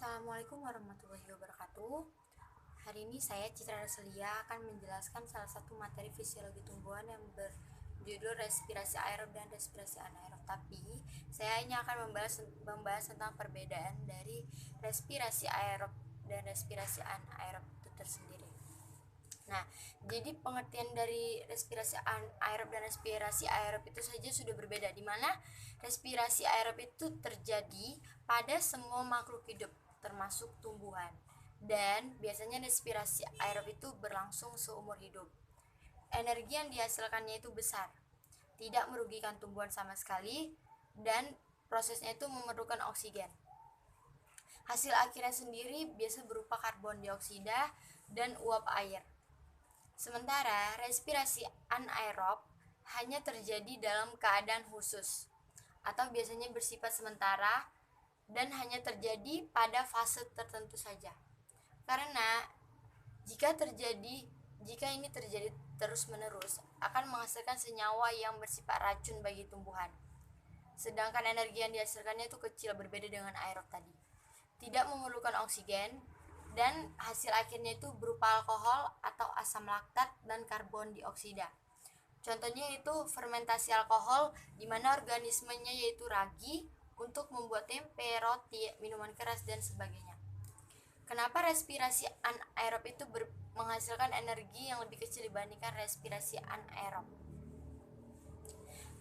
Assalamualaikum warahmatullahi wabarakatuh. Hari ini saya Citra Raslia akan menjelaskan salah satu materi fisiologi tumbuhan yang berjudul respirasi aerob dan respirasi anaerob. Tapi saya hanya akan membahas tentang perbedaan dari respirasi aerob dan respirasi anaerob itu tersendiri. Nah, jadi pengertian dari respirasi aerob dan respirasi aerob itu saja sudah berbeda, di mana respirasi aerob itu terjadi pada semua makhluk hidup, termasuk tumbuhan. Dan biasanya respirasi aerob itu berlangsung seumur hidup. Energi yang dihasilkannya itu besar, tidak merugikan tumbuhan sama sekali, dan prosesnya itu memerlukan oksigen. Hasil akhirnya sendiri biasa berupa karbon dioksida dan uap air. Sementara respirasi anaerob hanya terjadi dalam keadaan khusus atau biasanya bersifat sementara dan hanya terjadi pada fase tertentu saja. Karena jika ini terjadi terus-menerus akan menghasilkan senyawa yang bersifat racun bagi tumbuhan. Sedangkan energi yang dihasilkannya itu kecil, berbeda dengan aerob tadi. Tidak memerlukan oksigen dan hasil akhirnya itu berupa alkohol atau asam laktat dan karbon dioksida. Contohnya itu fermentasi alkohol, di mana organismenya yaitu ragi untuk membuat tempe, roti, minuman keras dan sebagainya. Kenapa respirasi anaerob itu menghasilkan energi yang lebih kecil dibandingkan respirasi anaerob?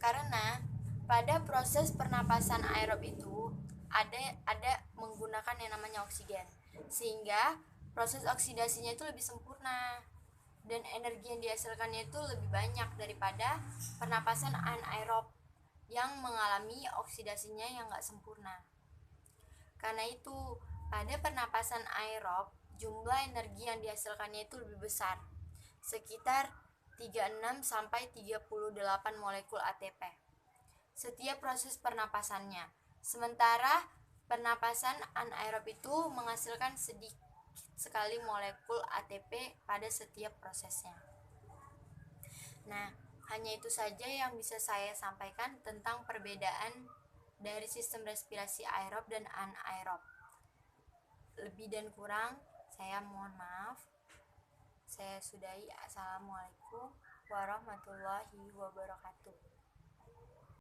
Karena pada proses pernapasan aerob itu ada menggunakan yang namanya oksigen, sehingga proses oksidasinya itu lebih sempurna dan energi yang dihasilkannya itu lebih banyak daripada pernapasan anaerob yang mengalami oksidasinya yang gak sempurna. Karena itu pada pernapasan aerob jumlah energi yang dihasilkannya itu lebih besar, sekitar 36 sampai 38 molekul ATP setiap proses pernapasannya. Sementara pernapasan anaerob itu menghasilkan sedikit sekali molekul ATP pada setiap prosesnya. Nah, hanya itu saja yang bisa saya sampaikan tentang perbedaan dari sistem respirasi aerob dan anaerob. Lebih dan kurang saya mohon maaf. Saya sudahi. Assalamualaikum warahmatullahi wabarakatuh.